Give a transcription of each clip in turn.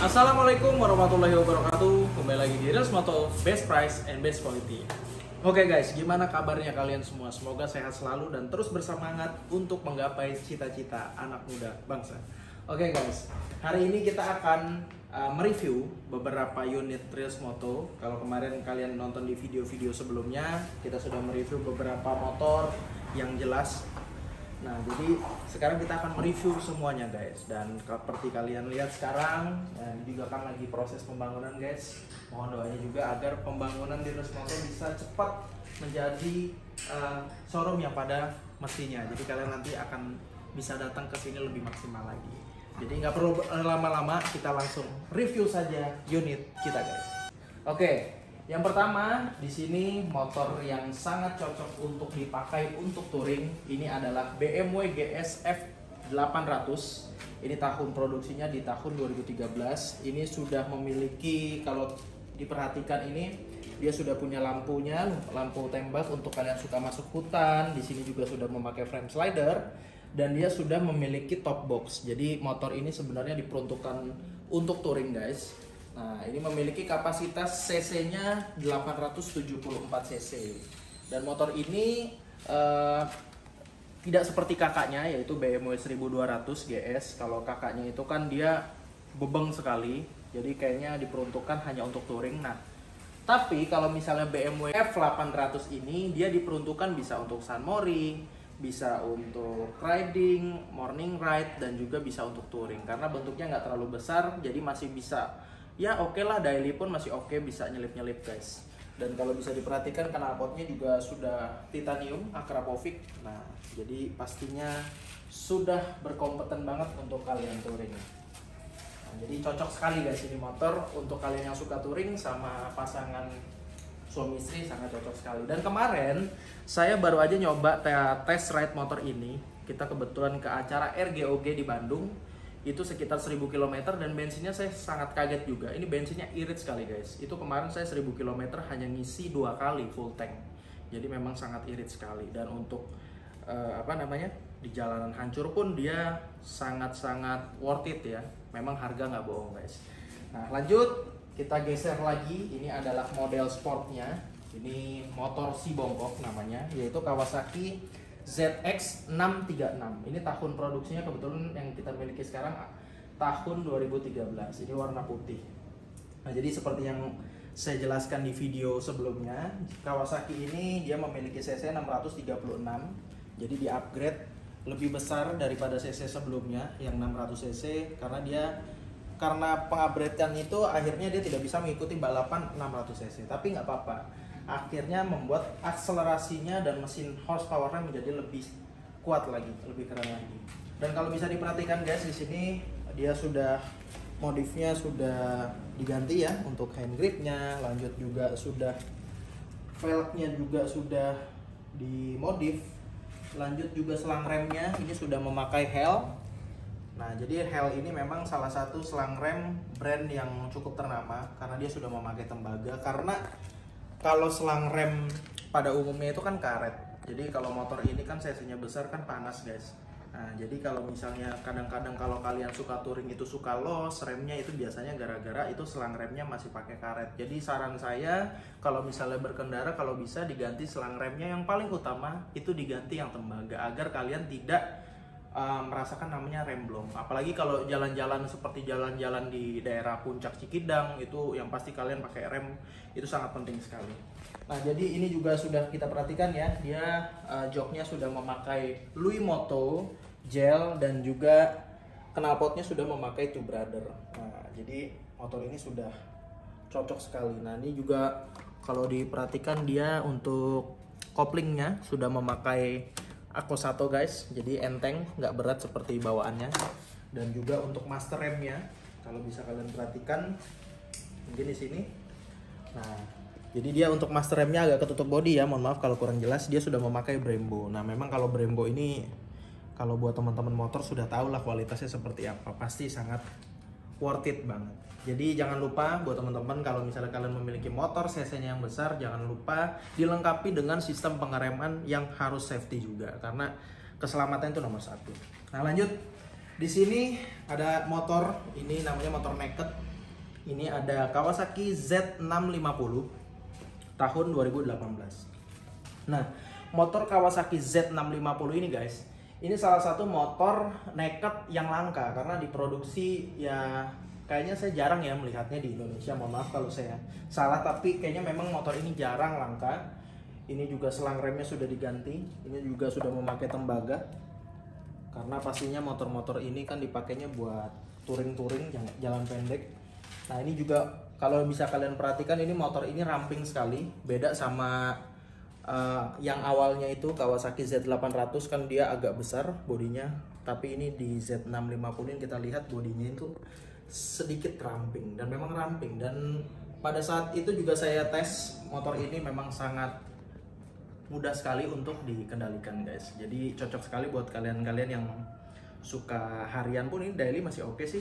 Assalamualaikum warahmatullahi wabarakatuh. Kembali lagi di Reels Moto, best price and best quality. Oke guys, gimana kabarnya kalian semua? Semoga sehat selalu dan terus bersemangat untuk menggapai cita-cita anak muda bangsa. Oke guys, hari ini kita akan mereview beberapa unit Reels Moto. Kalau kemarin kalian nonton di video-video sebelumnya, kita sudah mereview beberapa motor yang jelas. Nah, jadi sekarang kita akan mereview semuanya guys. Dan seperti kalian lihat sekarang, ini juga kan lagi proses pembangunan guys. Mohon doanya juga agar pembangunan di Reels Moto bisa cepat menjadi showroom yang pada mestinya. Jadi kalian nanti akan bisa datang ke sini lebih maksimal lagi. Jadi nggak perlu lama-lama, kita langsung review saja unit kita guys. Oke. Yang pertama, di sini motor yang sangat cocok untuk dipakai untuk touring. Ini adalah BMW GS F800. Ini tahun produksinya di tahun 2013. Ini sudah memiliki, kalau diperhatikan ini, dia sudah punya lampunya, lampu tembak untuk kalian suka masuk hutan. Di sini juga sudah memakai frame slider dan dia sudah memiliki top box. Jadi motor ini sebenarnya diperuntukkan untuk touring guys. Nah, ini memiliki kapasitas cc-nya 874 cc. Dan motor ini tidak seperti kakaknya, yaitu BMW 1200 GS. Kalau kakaknya itu kan dia bebeng sekali, jadi kayaknya diperuntukkan hanya untuk touring. Nah, tapi kalau misalnya BMW F800 ini, dia diperuntukkan bisa untuk San Mori, bisa untuk riding, morning ride, dan juga bisa untuk touring. Karena bentuknya nggak terlalu besar, jadi masih bisa, ya oke lah, daily pun masih oke, bisa nyelip-nyelip guys. Dan kalau bisa diperhatikan knalpotnya juga sudah titanium Akrapovic. Nah, jadi pastinya sudah berkompeten banget untuk kalian touring. Nah, jadi cocok sekali guys ini motor untuk kalian yang suka touring sama pasangan suami istri, sangat cocok sekali. Dan kemarin saya baru aja nyoba test ride motor ini. Kita kebetulan ke acara RGOG di Bandung. Itu sekitar 1000 km dan bensinnya saya sangat kaget juga. Ini bensinnya irit sekali guys. Itu kemarin saya 1000 km hanya ngisi 2 kali full tank. Jadi memang sangat irit sekali. Dan untuk di jalanan hancur pun dia sangat-sangat worth it ya. Memang harga nggak bohong guys. Nah, lanjut kita geser lagi. Ini adalah model sportnya. Ini motor si bongkok namanya, yaitu Kawasaki ZX636. Ini tahun produksinya kebetulan yang kita miliki sekarang tahun 2013. Ini warna putih. Nah, jadi seperti yang saya jelaskan di video sebelumnya, Kawasaki ini dia memiliki cc 636. Jadi di upgrade lebih besar daripada cc sebelumnya yang 600 cc karena pengupgradean itu akhirnya dia tidak bisa mengikuti balapan 600 cc. Tapi nggak apa-apa. Akhirnya membuat akselerasinya dan mesin horsepower-nya menjadi lebih kuat lagi, lebih keren lagi. Dan kalau bisa diperhatikan guys, di sini dia sudah modifnya sudah diganti ya untuk hand gripnya, lanjut juga sudah velgnya juga sudah dimodif, lanjut juga selang remnya ini sudah memakai Hell. Nah, jadi Hell ini memang salah satu selang rem brand yang cukup ternama karena dia sudah memakai tembaga. Karena kalau selang rem pada umumnya itu kan karet. Jadi kalau motor ini kan cc-nya besar kan panas guys. Nah, jadi kalau misalnya kadang-kadang kalau kalian suka touring itu suka los, remnya itu biasanya gara-gara itu selang remnya masih pakai karet. Jadi saran saya kalau misalnya berkendara, kalau bisa diganti selang remnya, yang paling utama itu diganti yang tembaga agar kalian tidak merasakan namanya remblong. Apalagi kalau jalan-jalan seperti jalan-jalan di daerah puncak Cikidang, itu yang pasti kalian pakai rem, itu sangat penting sekali. Nah, jadi ini juga sudah kita perhatikan ya, dia joknya sudah memakai Louis Moto gel dan juga knalpotnya sudah memakai Two Brother. Nah, jadi motor ini sudah cocok sekali. Nah, ini juga kalau diperhatikan dia untuk koplingnya sudah memakai Ako 1 guys, jadi enteng, nggak berat seperti bawaannya. Dan juga untuk master remnya, kalau bisa kalian perhatikan, mungkin di sini. Nah, jadi dia untuk master remnya agak ketutup body ya, mohon maaf kalau kurang jelas. Dia sudah memakai Brembo. Nah, memang kalau Brembo ini, kalau buat teman-teman motor sudah tahu lah kualitasnya seperti apa, pasti sangat worth it banget. Jadi jangan lupa buat teman-teman, kalau misalnya kalian memiliki motor cc-nya yang besar, jangan lupa dilengkapi dengan sistem pengereman yang harus safety juga, karena keselamatan itu nomor 1. Nah, lanjut. Di sini ada motor, ini namanya motor naked. ini ada Kawasaki Z650 tahun 2018. Nah, motor Kawasaki Z650 ini guys, ini salah satu motor naked yang langka karena diproduksi ya kayaknya saya jarang ya melihatnya di Indonesia. Mohon maaf kalau saya salah, tapi kayaknya memang motor ini jarang langka. Ini juga selang remnya sudah diganti, ini juga sudah memakai tembaga. Karena pastinya motor-motor ini kan dipakainya buat touring-touring jalan pendek. Nah, ini juga kalau bisa kalian perhatikan, ini motor ini ramping sekali, beda sama yang awalnya itu Kawasaki Z800 kan dia agak besar bodinya, tapi ini di Z650 ini kita lihat bodinya itu sedikit ramping, dan memang ramping. Dan pada saat itu juga saya tes motor ini, memang sangat mudah sekali untuk dikendalikan guys. Jadi cocok sekali buat kalian-kalian yang suka harian pun, ini daily masih oke sih.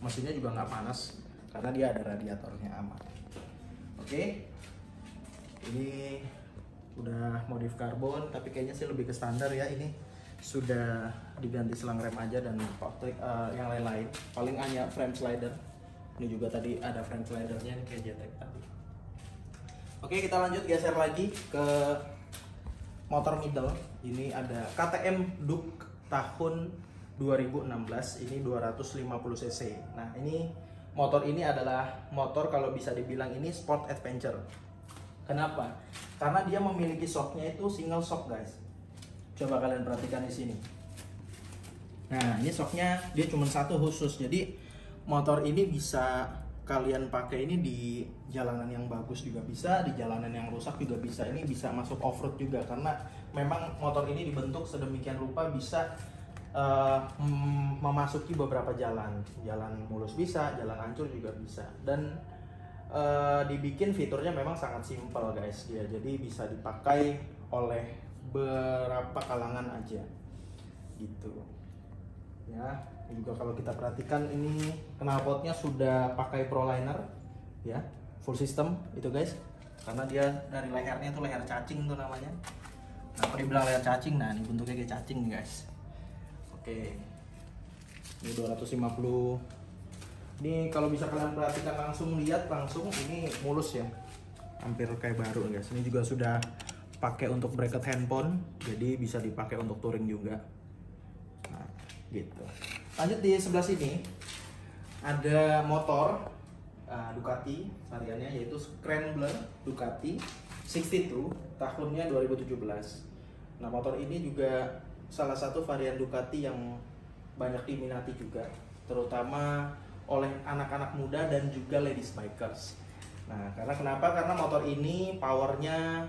Mesinnya juga nggak panas karena dia ada radiatornya, aman. Oke, ini udah modif karbon, tapi kayaknya sih lebih ke standar ya. Ini sudah diganti selang rem aja dan yang lain-lain. Paling hanya frame slider. Ini juga tadi ada frame slidernya, ini kayak JTEC tadi. Oke, kita lanjut geser lagi ke motor middle. Ini ada KTM Duke tahun 2016. Ini 250 cc. Nah, ini motor ini adalah motor kalau bisa dibilang ini sport adventure. Kenapa? Karena dia memiliki shocknya itu single shock guys. Coba kalian perhatikan di sini. Nah, ini shocknya dia cuma satu khusus. Jadi motor ini bisa kalian pakai ini di jalanan yang bagus juga bisa, di jalanan yang rusak juga bisa. Ini bisa masuk off-road juga karena memang motor ini dibentuk sedemikian rupa bisa memasuki beberapa jalan mulus bisa, jalan hancur juga bisa. Dan dibikin fiturnya memang sangat simpel guys dia, jadi bisa dipakai oleh beberapa kalangan aja gitu ya. Juga kalau kita perhatikan ini knalpotnya sudah pakai Proliner ya, full system itu guys, karena dia dari lehernya itu leher cacing tuh namanya. Kenapa dibilang leher cacing? Nah, ini bentuknya kayak cacing nih guys. Oke, ini 250. Ini kalau bisa kalian perhatikan langsung, lihat langsung, ini mulus ya, hampir kayak baru guys. Ini juga sudah pakai untuk bracket handphone, jadi bisa dipakai untuk touring juga. Nah, gitu. Lanjut di sebelah sini ada motor Ducati variannya, yaitu Scrambler Ducati 62 tahunnya 2017. Nah, motor ini juga salah satu varian Ducati yang banyak diminati juga, terutama oleh anak-anak muda dan juga ladies bikers. Nah, karena kenapa? Karena motor ini powernya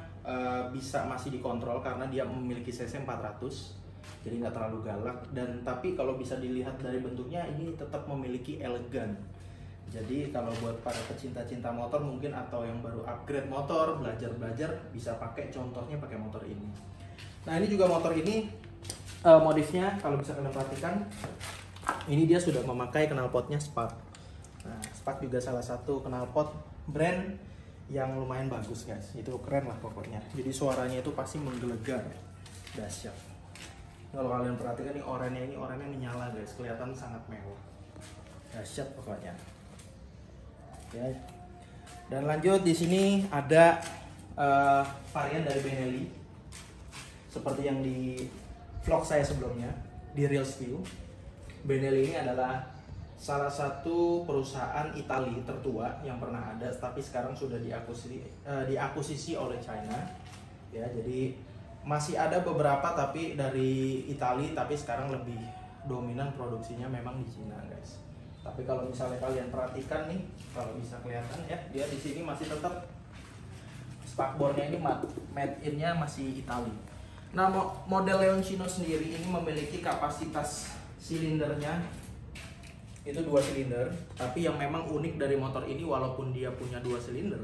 bisa masih dikontrol karena dia memiliki cc 400, jadi nggak terlalu galak. Dan tapi kalau bisa dilihat dari bentuknya, ini tetap memiliki elegan. Jadi kalau buat para pecinta-cinta motor mungkin, atau yang baru upgrade motor, belajar bisa pakai, contohnya pakai motor ini. Nah, ini juga motor ini modifnya kalau bisa kalian perhatikan, ini dia sudah memakai knalpotnya Spark. Nah, Spark juga salah satu knalpot brand yang lumayan bagus guys, itu keren lah pokoknya. Jadi suaranya itu pasti menggelegar, dahsyat. Kalau kalian perhatikan nih, oranye menyala guys, kelihatan sangat mewah, dahsyat pokoknya. Ya. Dan lanjut di sini ada varian dari Benelli, seperti yang di vlog saya sebelumnya di Reels View. Benelli ini adalah salah satu perusahaan Italia tertua yang pernah ada, tapi sekarang sudah diakuisisi oleh China. Ya, jadi masih ada beberapa tapi dari Italia, tapi sekarang lebih dominan produksinya memang di Cina guys. Tapi kalau misalnya kalian perhatikan nih, kalau bisa kelihatan ya, dia di sini masih tetap spakbornya ini made in-nya masih Italia. Nah, model Leoncino sendiri ini memiliki kapasitas silindernya itu 2 silinder, tapi yang memang unik dari motor ini, walaupun dia punya 2 silinder,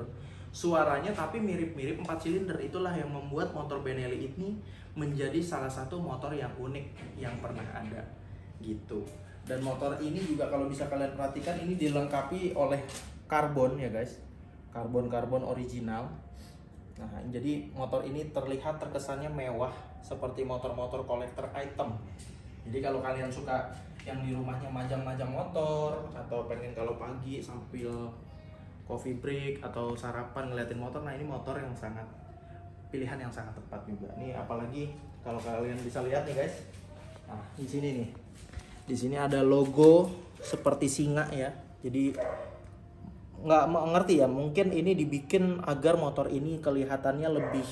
suaranya tapi mirip-mirip 4 silinder. Itulah yang membuat motor Benelli ini menjadi salah satu motor yang unik yang pernah ada gitu. Dan motor ini juga kalau bisa kalian perhatikan, ini dilengkapi oleh karbon ya guys, karbon original. Nah, jadi motor ini terlihat terkesannya mewah seperti motor-motor kolektor item. Jadi kalau kalian suka yang di rumahnya majang-majang motor, atau pengen kalau pagi sambil coffee break atau sarapan ngeliatin motor, nah ini motor yang sangat pilihan yang sangat tepat juga. Nih apalagi kalau kalian bisa lihat nih guys. Nah, di sini nih. Di sini ada logo seperti singa ya. Jadi nggak mengerti ya, mungkin ini dibikin agar motor ini kelihatannya lebih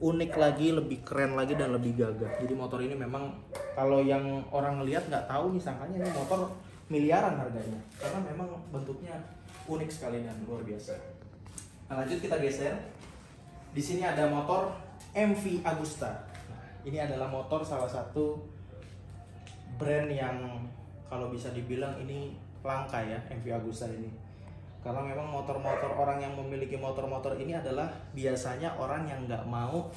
unik lagi, lebih keren lagi, dan lebih gagah. Jadi motor ini memang kalau yang orang ngelihat nggak tahu nih, sangkanya ini motor miliaran harganya, karena memang bentuknya unik sekali dan luar biasa. Nah, lanjut kita geser. Di sini ada motor MV Agusta. Nah, ini adalah motor salah satu brand yang kalau bisa dibilang ini langka ya, MV Agusta ini. Karena memang motor-motor, orang yang memiliki motor-motor ini adalah biasanya orang yang nggak mau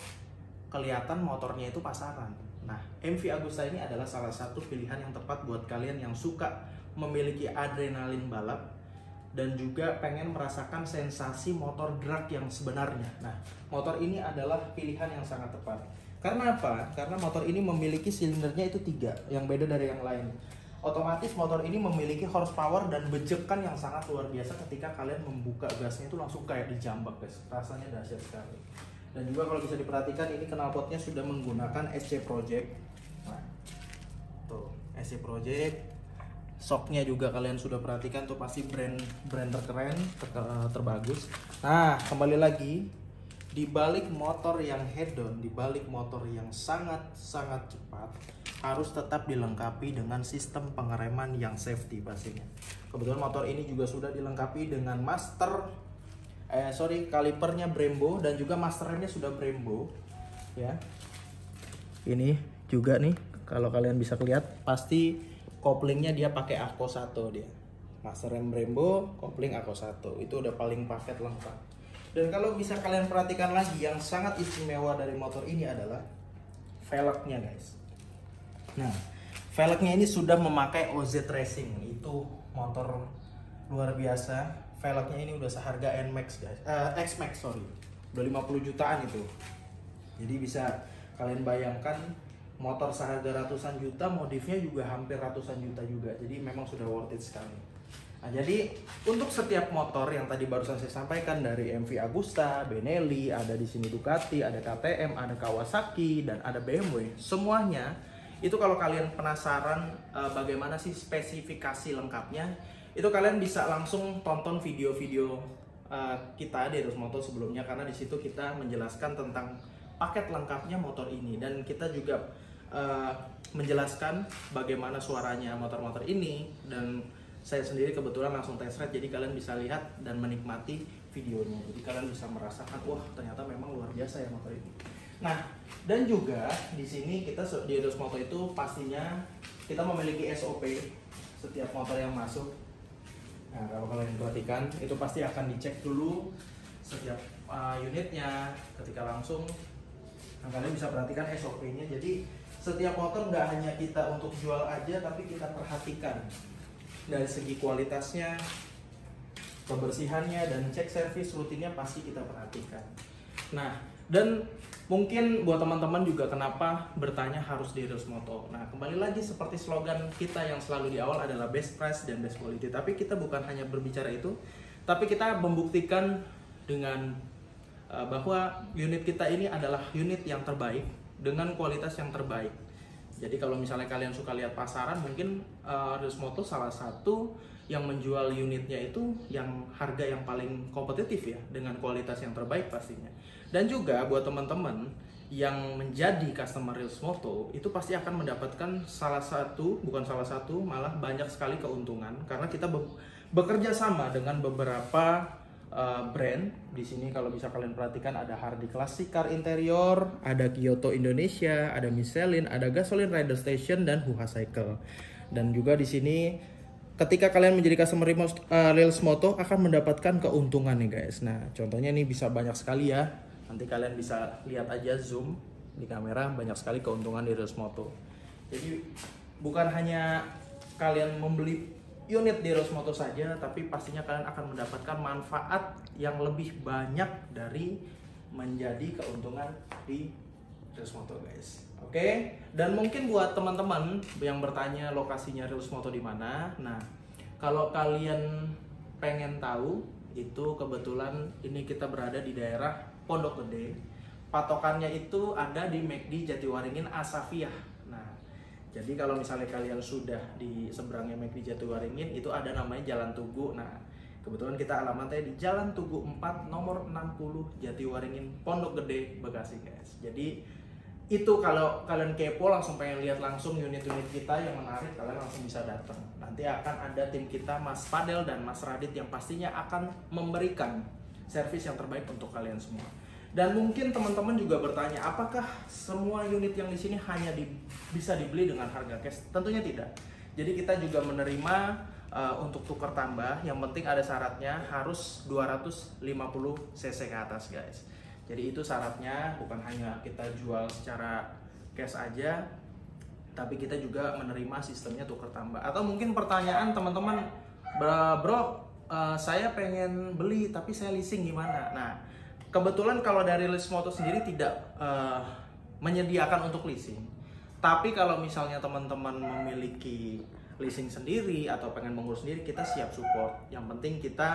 kelihatan motornya itu pasaran. Nah, MV Agusta ini adalah salah satu pilihan yang tepat buat kalian yang suka memiliki adrenalin balap dan juga pengen merasakan sensasi motor drag yang sebenarnya. Nah, motor ini adalah pilihan yang sangat tepat. Karena apa? Karena motor ini memiliki silindernya itu 3, yang beda dari yang lain. Otomatis motor ini memiliki horsepower dan bejekan yang sangat luar biasa ketika kalian membuka gasnya itu langsung kayak dijambak guys. Rasanya dahsyat sekali. Dan juga kalau bisa diperhatikan ini knalpotnya sudah menggunakan SC Project. Nah, tuh SC Project. Shocknya juga kalian sudah perhatikan tuh, pasti brand terkeren, terbagus. Nah, kembali lagi, di balik motor yang hedon, di balik motor yang sangat cepat, harus tetap dilengkapi dengan sistem pengereman yang safety pastinya. Kebetulan motor ini juga sudah dilengkapi dengan kalipernya Brembo, dan juga master remnya sudah Brembo ya. Ini juga nih, kalau kalian bisa lihat pasti koplingnya dia pakai Akko 1 dia. Master rem Brembo, kopling Akko 1. Itu udah paling paket lengkap. Dan kalau bisa kalian perhatikan lagi, yang sangat istimewa dari motor ini adalah velgnya guys. Nah, velgnya ini sudah memakai OZ Racing. Itu motor luar biasa. Velgnya ini udah seharga NMAX guys. X-Max sorry. Udah 50 jutaan itu. Jadi bisa kalian bayangkan, motor seharga ratusan juta, modifnya juga hampir ratusan juta juga. Jadi memang sudah worth it sekali. Nah, jadi untuk setiap motor yang tadi barusan saya sampaikan, dari MV Agusta, Benelli, ada di sini Ducati, ada KTM, ada Kawasaki, dan ada BMW, semuanya itu kalau kalian penasaran bagaimana sih spesifikasi lengkapnya, itu kalian bisa langsung tonton video-video kita di Heroes Moto sebelumnya, karena di situ kita menjelaskan tentang paket lengkapnya motor ini, dan kita juga menjelaskan bagaimana suaranya motor-motor ini, dan saya sendiri kebetulan langsung test ride, jadi kalian bisa lihat dan menikmati videonya. Jadi kalian bisa merasakan, wah ternyata memang luar biasa ya motor ini. Nah, dan juga di sini kita di Heroes Moto itu pastinya kita memiliki SOP setiap motor yang masuk. Nah, kalau kalian perhatikan itu pasti akan dicek dulu setiap unitnya ketika langsung. Nah, kalian bisa perhatikan SOP-nya. Jadi setiap motor nggak hanya kita untuk jual aja, tapi kita perhatikan dari segi kualitasnya, kebersihannya, dan cek servis rutinnya pasti kita perhatikan. Nah, dan mungkin buat teman-teman juga kenapa bertanya harus di Heroes Moto. Nah, kembali lagi seperti slogan kita yang selalu di awal adalah best price dan best quality. Tapi kita bukan hanya berbicara itu, tapi kita membuktikan dengan bahwa unit kita ini adalah unit yang terbaik dengan kualitas yang terbaik. Jadi kalau misalnya kalian suka lihat pasaran, mungkin Heroes Moto salah satu yang menjual unitnya itu yang harga yang paling kompetitif ya, dengan kualitas yang terbaik pastinya. Dan juga buat teman-teman yang menjadi customer Heroes Moto, itu pasti akan mendapatkan malah banyak sekali keuntungan, karena kita bekerja sama dengan beberapa brand. Di sini kalau bisa kalian perhatikan ada Hardy Classic Car Interior, ada Kyoto Indonesia, ada Michelin, ada Gasoline Rider Station, dan Huha Cycle. Dan juga di sini ketika kalian menjadi customer Heroes Moto akan mendapatkan keuntungan nih guys. Nah, contohnya ini bisa banyak sekali ya. Nanti kalian bisa lihat aja, zoom di kamera, banyak sekali keuntungan di Heroes Moto. Jadi bukan hanya kalian membeli unit di Heroes Moto saja, tapi pastinya kalian akan mendapatkan manfaat yang lebih banyak dari menjadi keuntungan di Reels Moto guys. Oke, dan mungkin buat teman-teman yang bertanya lokasinya Reels Moto di mana. Nah, kalau kalian pengen tahu, itu kebetulan ini kita berada di daerah Pondok Gede. Patokannya itu ada di McD Jatiwaringin Asafiah. Nah, jadi kalau misalnya kalian sudah di seberangnya McD Jatiwaringin, itu ada namanya Jalan Tugu. Nah, kebetulan kita alamatnya di Jalan Tugu 4 nomor 60 Jatiwaringin Pondok Gede Bekasi guys. Jadi itu kalau kalian kepo langsung pengen lihat langsung unit-unit kita yang menarik, kalian langsung bisa datang. Nanti akan ada tim kita Mas Fadel dan Mas Radit yang pastinya akan memberikan servis yang terbaik untuk kalian semua. Dan mungkin teman-teman juga bertanya, apakah semua unit yang di sini hanya bisa dibeli dengan harga cash? Tentunya tidak. Jadi kita juga menerima untuk tukar tambah. Yang penting ada syaratnya, harus 250 cc ke atas guys. Jadi itu syaratnya, bukan hanya kita jual secara cash aja, tapi kita juga menerima sistemnya tukar tambah. Atau mungkin pertanyaan teman-teman, bro, saya pengen beli tapi saya leasing gimana? Nah, kebetulan kalau dari Reels Moto sendiri tidak menyediakan untuk leasing. Tapi kalau misalnya teman-teman memiliki leasing sendiri atau pengen mengurus sendiri, kita siap support. Yang penting kita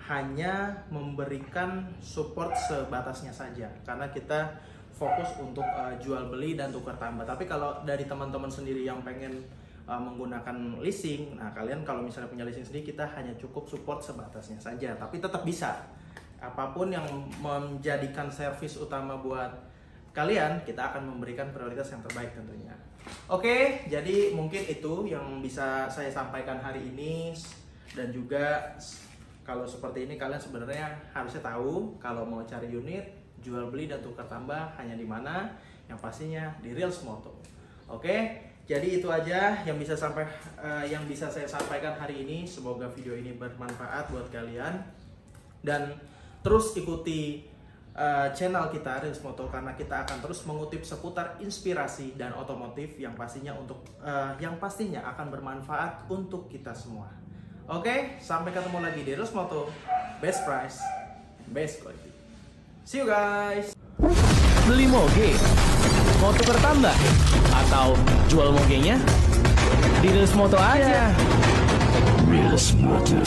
hanya memberikan support sebatasnya saja, karena kita fokus untuk jual beli dan tukar tambah. Tapi kalau dari teman-teman sendiri yang pengen menggunakan leasing, nah kalian kalau misalnya punya leasing sendiri, kita hanya cukup support sebatasnya saja. Tapi tetap bisa, apapun yang menjadikan servis utama buat kalian, kita akan memberikan prioritas yang terbaik tentunya. Oke, jadi mungkin itu yang bisa saya sampaikan hari ini. Dan juga kalau seperti ini, kalian sebenarnya harusnya tahu kalau mau cari unit, jual beli dan tukar tambah hanya di mana, yang pastinya di Reels Moto. Oke, jadi itu aja yang bisa saya sampaikan hari ini. Semoga video ini bermanfaat buat kalian, dan terus ikuti channel kita Reels Moto, karena kita akan terus mengutip seputar inspirasi dan otomotif yang pastinya akan bermanfaat untuk kita semua. Oke, sampai ketemu lagi di Reels Moto. Best price, best quality. See you guys. Beli moge, mau tukar tambah, atau jual mogenya? Di Reels Moto aja. Reels Moto.